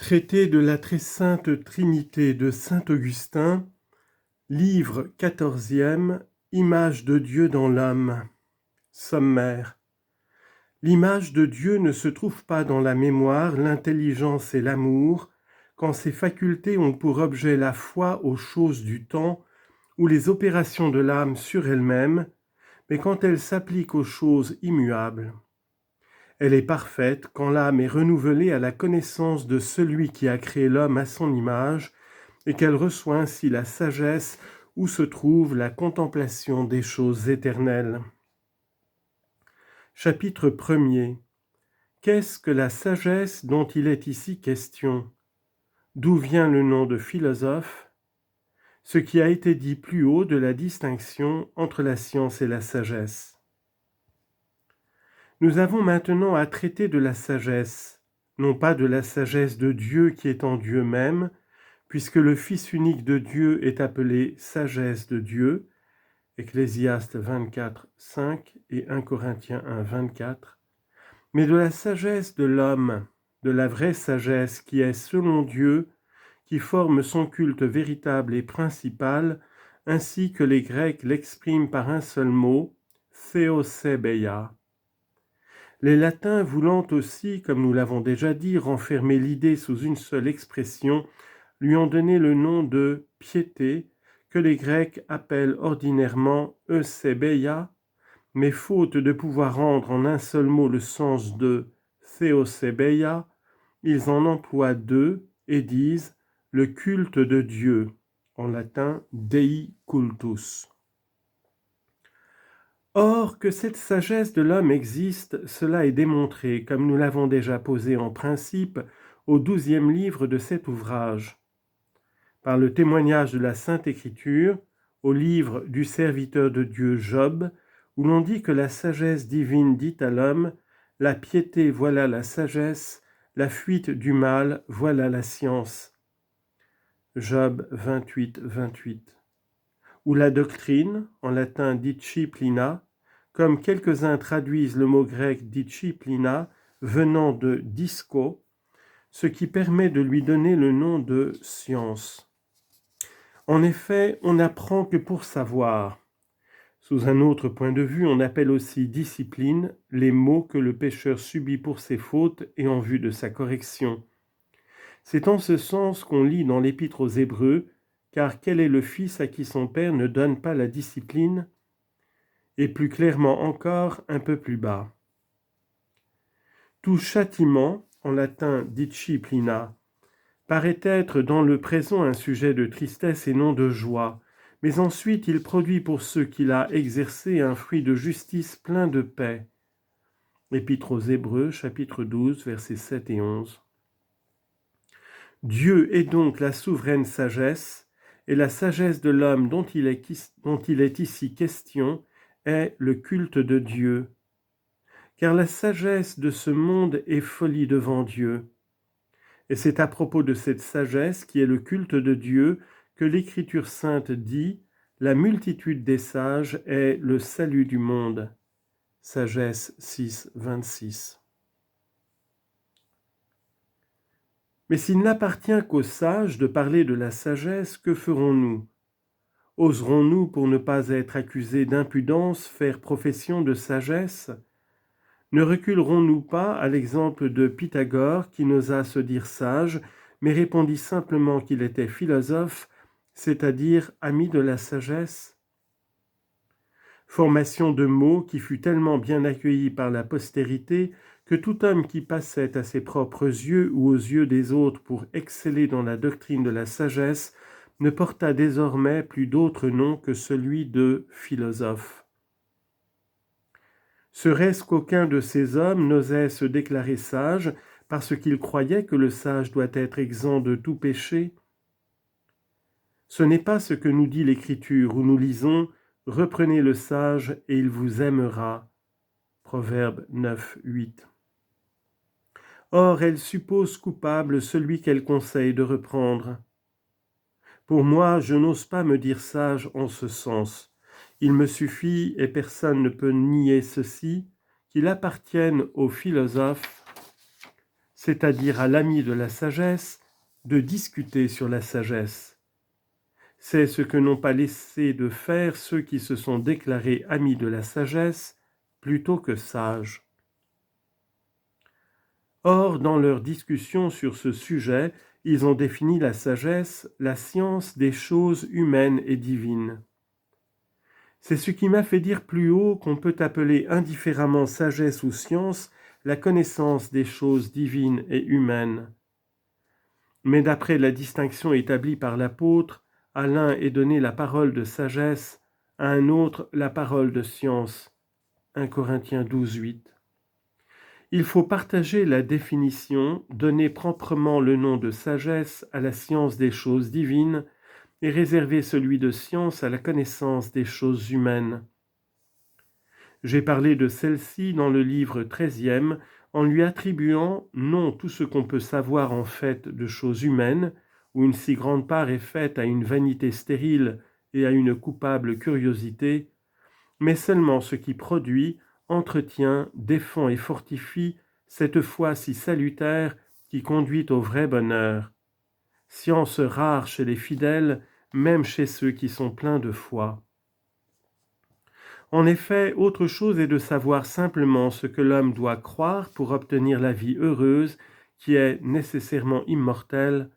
Traité de la très sainte Trinité de saint Augustin, livre 14e, Image de Dieu dans l'homme. Sommaire. L'image de Dieu ne se trouve pas dans la mémoire, l'intelligence et l'amour, quand ces facultés ont pour objet la foi aux choses du temps ou les opérations de l'âme sur elle-même, mais quand elles s'appliquent aux choses immuables. Elle est parfaite quand l'âme est renouvelée à la connaissance de celui qui a créé l'homme à son image et qu'elle reçoit ainsi la sagesse où se trouve la contemplation des choses éternelles. Chapitre 1er. Qu'est-ce que la sagesse dont il est ici question? D'où vient le nom de philosophe? Ce qui a été dit plus haut de la distinction entre la science et la sagesse. Nous avons maintenant à traiter de la sagesse, non pas de la sagesse de Dieu qui est en Dieu même, puisque le Fils unique de Dieu est appelé sagesse de Dieu, Ecclésiaste 24, 5 et 1 Corinthiens 1, 24, mais de la sagesse de l'homme, de la vraie sagesse qui est selon Dieu, qui forme son culte véritable et principal, ainsi que les Grecs l'expriment par un seul mot, theosebeia. Les Latins voulant aussi, comme nous l'avons déjà dit, renfermer l'idée sous une seule expression, lui ont donné le nom de piété, que les Grecs appellent ordinairement eusebeia, mais faute de pouvoir rendre en un seul mot le sens de theosebeia, ils en emploient deux et disent le culte de Dieu, en latin Dei cultus. Or, que cette sagesse de l'homme existe, cela est démontré, comme nous l'avons déjà posé en principe, au 12e livre de cet ouvrage. Par le témoignage de la Sainte Écriture, au livre du serviteur de Dieu Job, où l'on dit que la sagesse divine dit à l'homme « La piété, voilà la sagesse, la fuite du mal, voilà la science ». Job 28, 28. Ou la doctrine, en latin disciplina, comme quelques-uns traduisent le mot grec disciplina, venant de disco, ce qui permet de lui donner le nom de science. En effet, on n'apprend que pour savoir. Sous un autre point de vue, on appelle aussi discipline les maux que le pécheur subit pour ses fautes et en vue de sa correction. C'est en ce sens qu'on lit dans l'Épître aux Hébreux, car quel est le fils à qui son père ne donne pas la discipline? Et plus clairement encore, un peu plus bas. Tout châtiment, en latin disciplina, paraît être dans le présent un sujet de tristesse et non de joie, mais ensuite il produit pour ceux qu'il a exercé un fruit de justice plein de paix. Épître aux Hébreux, chapitre 12, versets 7 et 11. Dieu est donc la souveraine sagesse, et la sagesse de l'homme dont il est ici question est le culte de Dieu. Car la sagesse de ce monde est folie devant Dieu. Et c'est à propos de cette sagesse qui est le culte de Dieu que l'Écriture sainte dit « La multitude des sages est le salut du monde ». Sagesse 6, 26. Mais s'il n'appartient qu'aux sages de parler de la sagesse, que ferons-nous? Oserons-nous, pour ne pas être accusés d'impudence, faire profession de sagesse? Ne reculerons-nous pas à l'exemple de Pythagore qui n'osa se dire sage, mais répondit simplement qu'il était philosophe, c'est-à-dire ami de la sagesse? Formation de mots qui fut tellement bien accueillie par la postérité que tout homme qui passait à ses propres yeux ou aux yeux des autres pour exceller dans la doctrine de la sagesse ne porta désormais plus d'autre nom que celui de philosophe. Serait-ce qu'aucun de ces hommes n'osait se déclarer sage parce qu'il croyait que le sage doit être exempt de tout péché? Ce n'est pas ce que nous dit l'Écriture où nous lisons « Reprenez le sage et il vous aimera » Proverbe 9, 8. Or, elle suppose coupable celui qu'elle conseille de reprendre. Pour moi, je n'ose pas me dire sage en ce sens. Il me suffit, et personne ne peut nier ceci, qu'il appartienne aux philosophes c'est-à-dire à l'ami de la sagesse, de discuter sur la sagesse. C'est ce que n'ont pas laissé de faire ceux qui se sont déclarés amis de la sagesse plutôt que sages. Or, dans leur discussion sur ce sujet, ils ont défini la sagesse, la science des choses humaines et divines. C'est ce qui m'a fait dire plus haut qu'on peut appeler indifféremment sagesse ou science la connaissance des choses divines et humaines. Mais d'après la distinction établie par l'apôtre, à l'un est donnée la parole de sagesse, à un autre la parole de science. 1 Corinthiens 12, 8. Il faut partager la définition, donner proprement le nom de sagesse à la science des choses divines et réserver celui de science à la connaissance des choses humaines. J'ai parlé de celle-ci dans le livre 13e en lui attribuant non tout ce qu'on peut savoir en fait de choses humaines, où une si grande part est faite à une vanité stérile et à une coupable curiosité, mais seulement ce qui produit, entretient, défend et fortifie cette foi si salutaire qui conduit au vrai bonheur. Science rare chez les fidèles, même chez ceux qui sont pleins de foi. En effet, autre chose est de savoir simplement ce que l'homme doit croire pour obtenir la vie heureuse, qui est nécessairement immortelle.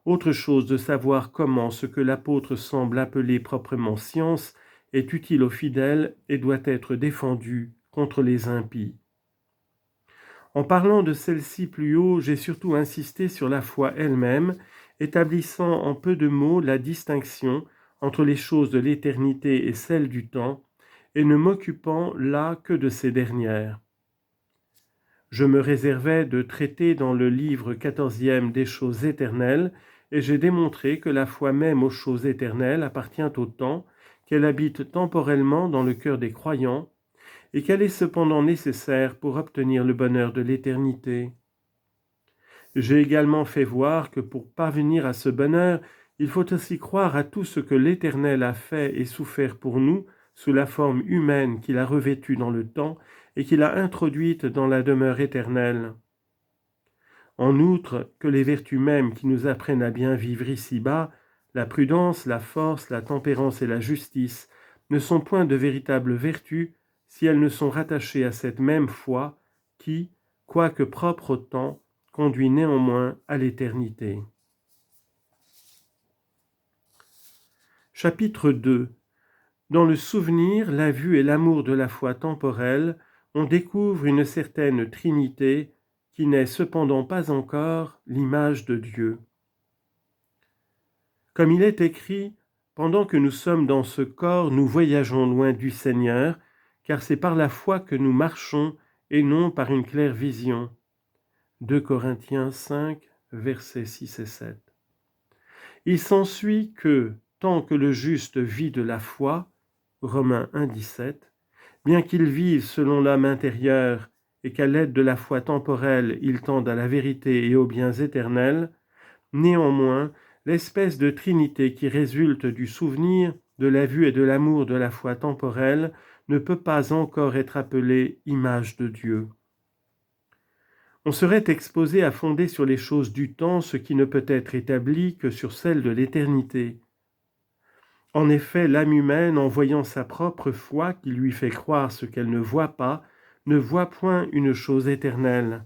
Autre chose de savoir comment ce que l'apôtre semble appeler proprement science est utile aux fidèles et doit être défendu contre les impies. En parlant de celle-ci plus haut, j'ai surtout insisté sur la foi elle-même, établissant en peu de mots la distinction entre les choses de l'éternité et celles du temps, et ne m'occupant là que de ces dernières. Je me réservais de traiter dans le livre 14e des choses éternelles, et j'ai démontré que la foi même aux choses éternelles appartient au temps, qu'elle habite temporellement dans le cœur des croyants, et qu'elle est cependant nécessaire pour obtenir le bonheur de l'éternité. J'ai également fait voir que pour parvenir à ce bonheur, il faut aussi croire à tout ce que l'Éternel a fait et souffert pour nous, sous la forme humaine qu'il a revêtue dans le temps et qu'il a introduite dans la demeure éternelle. En outre, que les vertus mêmes qui nous apprennent à bien vivre ici-bas, la prudence, la force, la tempérance et la justice, ne sont point de véritables vertus si elles ne sont rattachées à cette même foi qui, quoique propre au temps, conduit néanmoins à l'éternité. Chapitre 2. Dans le souvenir, la vue et l'amour de la foi temporelle, on découvre une certaine Trinité qui n'est cependant pas encore l'image de Dieu. Comme il est écrit, pendant que nous sommes dans ce corps, nous voyageons loin du Seigneur, car c'est par la foi que nous marchons et non par une claire vision. 2 Corinthiens 5, versets 6 et 7. Il s'ensuit que, tant que le juste vit de la foi, Romains 1, 17, bien qu'il vive selon l'homme intérieur et qu'à l'aide de la foi temporelle il tende à la vérité et aux biens éternels, néanmoins, l'espèce de trinité qui résulte du souvenir, de la vue et de l'amour de la foi temporelle ne peut pas encore être appelée image de Dieu. On serait exposé à fonder sur les choses du temps ce qui ne peut être établi que sur celles de l'éternité. En effet, l'âme humaine, en voyant sa propre foi qui lui fait croire ce qu'elle ne voit pas, ne voit point une chose éternelle.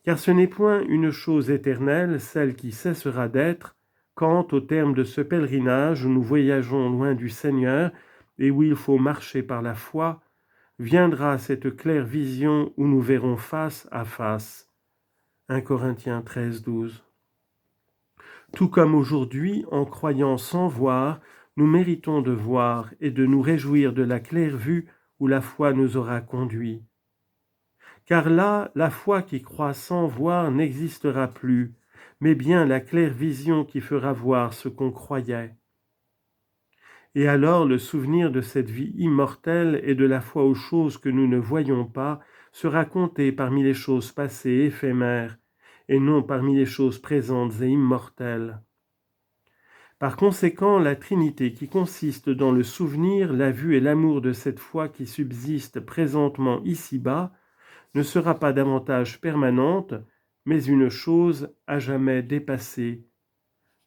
Car ce n'est point une chose éternelle, celle qui cessera d'être, quand, au terme de ce pèlerinage où nous voyageons loin du Seigneur et où il faut marcher par la foi, viendra cette claire vision où nous verrons face à face. 1 Corinthiens 13, 12. Tout comme aujourd'hui, en croyant sans voir, nous méritons de voir et de nous réjouir de la claire vue où la foi nous aura conduits. Car là, la foi qui croit sans voir n'existera plus, mais bien la claire vision qui fera voir ce qu'on croyait. Et alors le souvenir de cette vie immortelle et de la foi aux choses que nous ne voyons pas sera compté parmi les choses passées et éphémères, et non parmi les choses présentes et immortelles. Par conséquent, la Trinité qui consiste dans le souvenir, la vue et l'amour de cette foi qui subsiste présentement ici-bas ne sera pas davantage permanente, mais une chose à jamais dépassée,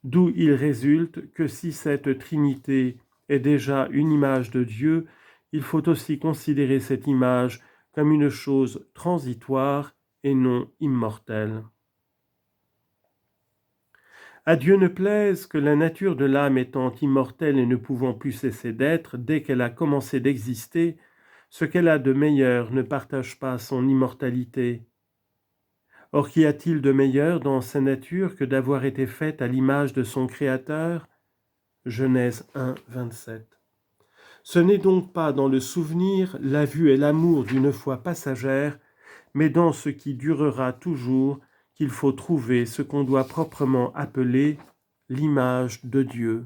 d'où il résulte que si cette Trinité est déjà une image de Dieu, il faut aussi considérer cette image comme une chose transitoire et non immortelle. À Dieu ne plaise que la nature de l'âme étant immortelle et ne pouvant plus cesser d'être, dès qu'elle a commencé d'exister, ce qu'elle a de meilleur ne partage pas son immortalité. Or, qu'y a-t-il de meilleur dans sa nature que d'avoir été faite à l'image de son Créateur ? Genèse 1, 27. Ce n'est donc pas dans le souvenir, la vue et l'amour d'une foi passagère, mais dans ce qui durera toujours, qu'il faut trouver ce qu'on doit proprement appeler l'image de Dieu.